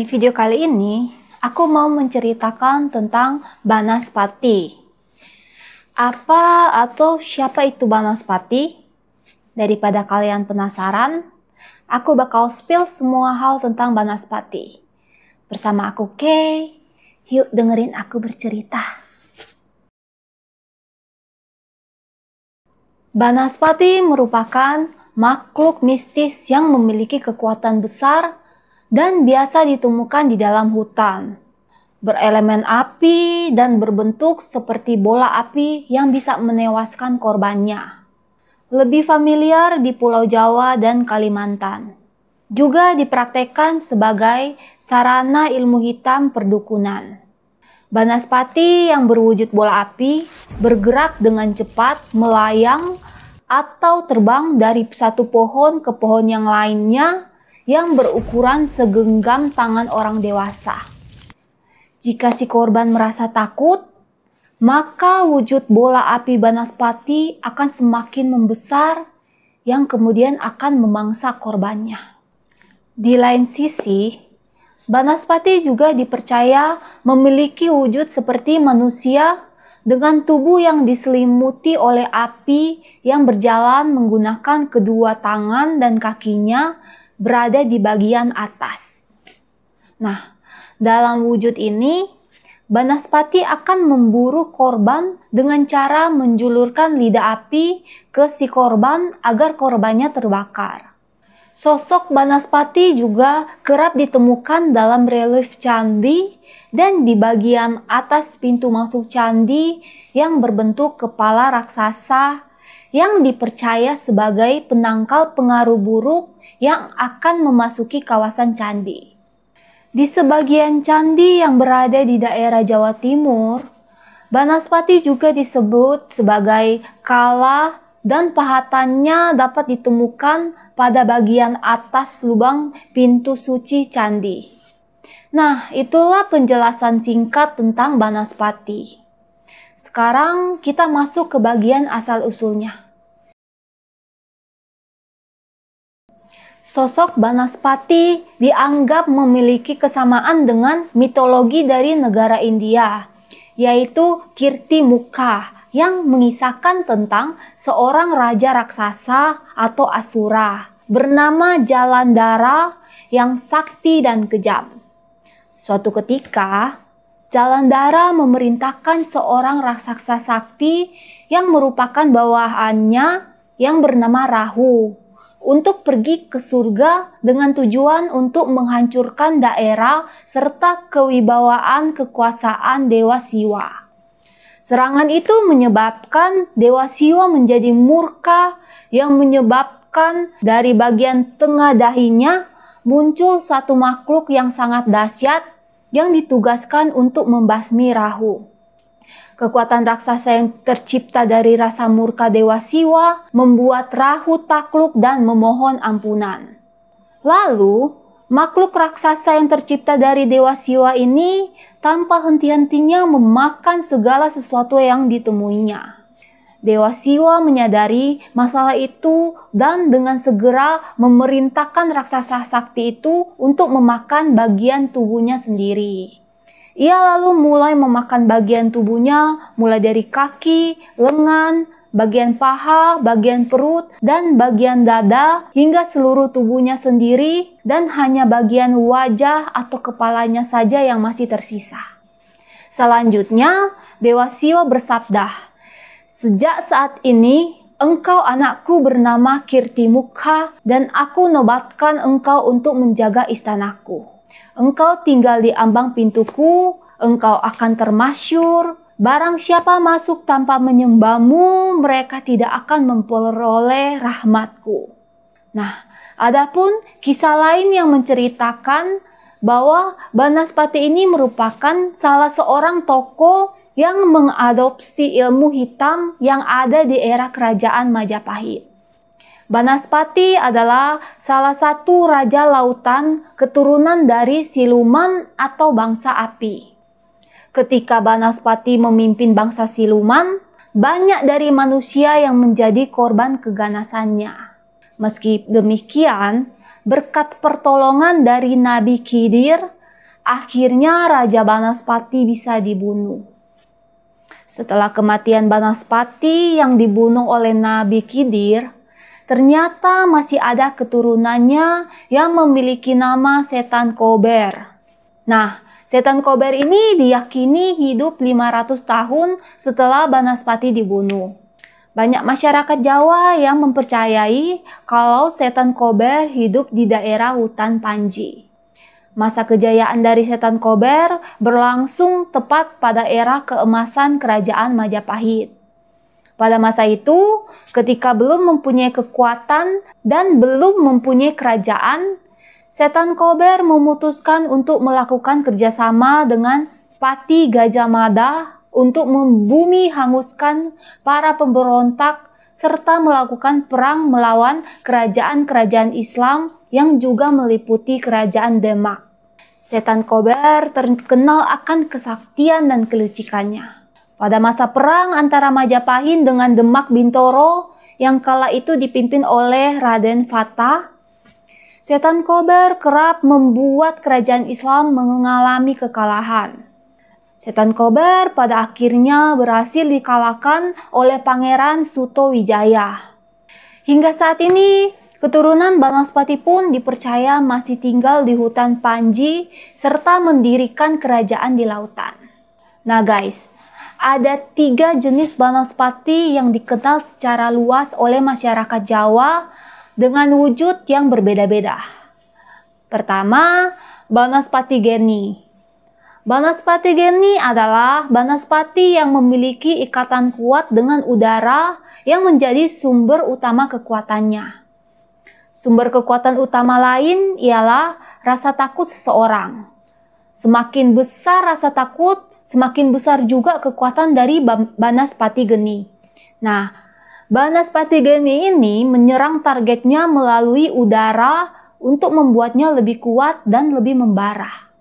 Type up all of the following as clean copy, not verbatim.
Di video kali ini, aku mau menceritakan tentang Banaspati. Apa atau siapa itu Banaspati? Daripada kalian penasaran, aku bakal spill semua hal tentang Banaspati. Bersama aku Kay, yuk dengerin aku bercerita. Banaspati merupakan makhluk mistis yang memiliki kekuatan besar dan biasa ditemukan di dalam hutan. Berelemen api dan berbentuk seperti bola api yang bisa menewaskan korbannya. Lebih familiar di Pulau Jawa dan Kalimantan. Juga dipraktekkan sebagai sarana ilmu hitam perdukunan. Banaspati yang berwujud bola api bergerak dengan cepat melayang atau terbang dari satu pohon ke pohon yang lainnya yang berukuran segenggam tangan orang dewasa. Jika si korban merasa takut, maka wujud bola api Banaspati akan semakin membesar yang kemudian akan memangsa korbannya. Di lain sisi, Banaspati juga dipercaya memiliki wujud seperti manusia dengan tubuh yang diselimuti oleh api yang berjalan menggunakan kedua tangan dan kakinya berada di bagian atas. Nah, dalam wujud ini, Banaspati akan memburu korban dengan cara menjulurkan lidah api ke si korban agar korbannya terbakar. Sosok Banaspati juga kerap ditemukan dalam relief candi dan di bagian atas pintu masuk candi yang berbentuk kepala raksasa yang dipercaya sebagai penangkal pengaruh buruk yang akan memasuki kawasan candi. Di sebagian candi yang berada di daerah Jawa Timur, Banaspati juga disebut sebagai kala dan pahatannya dapat ditemukan pada bagian atas lubang pintu suci candi. Nah, itulah penjelasan singkat tentang Banaspati. Sekarang kita masuk ke bagian asal-usulnya. Sosok Banaspati dianggap memiliki kesamaan dengan mitologi dari negara India, yaitu Kirti Mukha yang mengisahkan tentang seorang raja raksasa atau asura bernama Jalandhara yang sakti dan kejam. Suatu ketika, Jalandhara memerintahkan seorang raksasa sakti yang merupakan bawahannya yang bernama Rahu untuk pergi ke surga dengan tujuan untuk menghancurkan daerah serta kewibawaan kekuasaan Dewa Siwa. Serangan itu menyebabkan Dewa Siwa menjadi murka yang menyebabkan dari bagian tengah dahinya muncul satu makhluk yang sangat dahsyat yang ditugaskan untuk membasmi Rahu. Kekuatan raksasa yang tercipta dari rasa murka Dewa Siwa membuat Rahu takluk dan memohon ampunan. Lalu, makhluk raksasa yang tercipta dari Dewa Siwa ini tanpa henti-hentinya memakan segala sesuatu yang ditemuinya. Dewa Siwa menyadari masalah itu dan dengan segera memerintahkan raksasa sakti itu untuk memakan bagian tubuhnya sendiri. Ia lalu mulai memakan bagian tubuhnya mulai dari kaki, lengan, bagian paha, bagian perut, dan bagian dada hingga seluruh tubuhnya sendiri dan hanya bagian wajah atau kepalanya saja yang masih tersisa. Selanjutnya, Dewa Siwa bersabda, "Sejak saat ini, engkau anakku bernama Kirti Mukha dan aku nobatkan engkau untuk menjaga istanaku. Engkau tinggal di ambang pintuku, engkau akan termasyur. Barang siapa masuk tanpa menyembahmu, mereka tidak akan memperoleh rahmatku." Nah, adapun kisah lain yang menceritakan bahwa Banaspati ini merupakan salah seorang tokoh yang mengadopsi ilmu hitam yang ada di era kerajaan Majapahit. Banaspati adalah salah satu raja lautan keturunan dari siluman atau bangsa api. Ketika Banaspati memimpin bangsa siluman, banyak dari manusia yang menjadi korban keganasannya. Meski demikian, berkat pertolongan dari Nabi Khidir, akhirnya Raja Banaspati bisa dibunuh. Setelah kematian Banaspati yang dibunuh oleh Nabi Khidir, ternyata masih ada keturunannya yang memiliki nama Setan Kober. Nah, Setan Kober ini diyakini hidup 500 tahun setelah Banaspati dibunuh. Banyak masyarakat Jawa yang mempercayai kalau Setan Kober hidup di daerah hutan Panji. Masa kejayaan dari Setan Kober berlangsung tepat pada era keemasan Kerajaan Majapahit. Pada masa itu, ketika belum mempunyai kekuatan dan belum mempunyai kerajaan, Setan Kober memutuskan untuk melakukan kerjasama dengan Pati Gajah Mada untuk membumi hanguskan para pemberontak serta melakukan perang melawan kerajaan-kerajaan Islam yang juga meliputi kerajaan Demak. Setan Kober terkenal akan kesaktian dan kelicikannya. Pada masa perang antara Majapahit dengan Demak Bintoro yang kala itu dipimpin oleh Raden Fata, Setan Kober kerap membuat kerajaan Islam mengalami kekalahan. Setan Kober pada akhirnya berhasil dikalahkan oleh Pangeran Sutowijaya. Hingga saat ini, keturunan Banaspati pun dipercaya masih tinggal di hutan Panji serta mendirikan kerajaan di lautan. Nah guys, ada 3 jenis Banaspati yang dikenal secara luas oleh masyarakat Jawa dengan wujud yang berbeda-beda. Pertama, Banaspati Geni. Banaspati Geni adalah Banaspati yang memiliki ikatan kuat dengan udara yang menjadi sumber utama kekuatannya. Sumber kekuatan utama lain ialah rasa takut seseorang. Semakin besar rasa takut, semakin besar juga kekuatan dari Banaspati Geni. Nah, Banaspati Geni ini menyerang targetnya melalui udara untuk membuatnya lebih kuat dan lebih membara.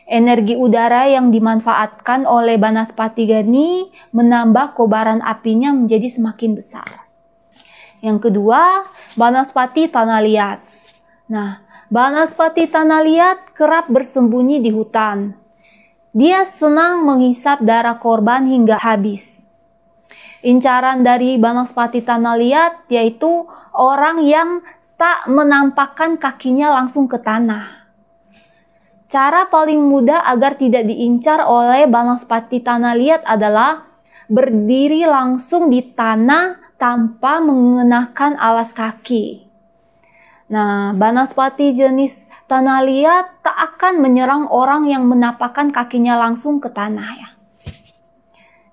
Energi udara yang dimanfaatkan oleh Banaspati Geni menambah kobaran apinya menjadi semakin besar. Yang kedua, Banaspati Tanah Liat. Nah, Banaspati Tanah Liat kerap bersembunyi di hutan. Dia senang menghisap darah korban hingga habis. Incaran dari Banaspati Tanah Liat yaitu orang yang tak menampakkan kakinya langsung ke tanah. Cara paling mudah agar tidak diincar oleh Banaspati Tanah Liat adalah berdiri langsung di tanah tanpa mengenakan alas kaki. Nah, Banaspati jenis Tanah Liat tak akan menyerang orang yang menampakkan kakinya langsung ke tanah ya.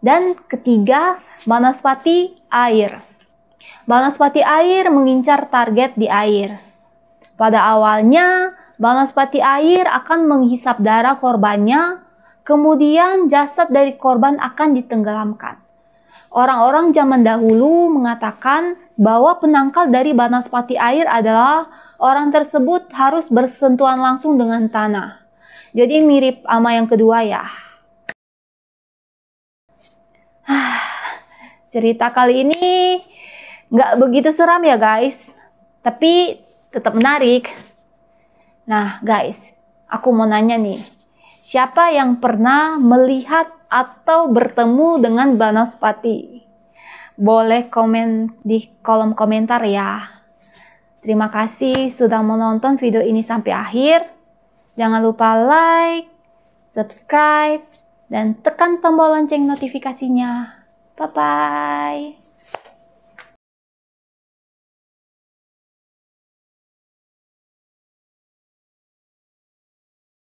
Dan ketiga, Banaspati Air. Banaspati Air mengincar target di air. Pada awalnya, Banaspati Air akan menghisap darah korbannya, kemudian jasad dari korban akan ditenggelamkan. Orang-orang zaman dahulu mengatakan bahwa penangkal dari Banaspati Air adalah orang tersebut harus bersentuhan langsung dengan tanah. Jadi mirip sama yang kedua ya. Cerita kali ini nggak begitu seram ya guys, tapi tetap menarik. Nah guys, aku mau nanya nih, siapa yang pernah melihat atau bertemu dengan Banaspati? Boleh komen di kolom komentar ya. Terima kasih sudah menonton video ini sampai akhir. Jangan lupa like, subscribe, dan tekan tombol lonceng notifikasinya. Bye-bye.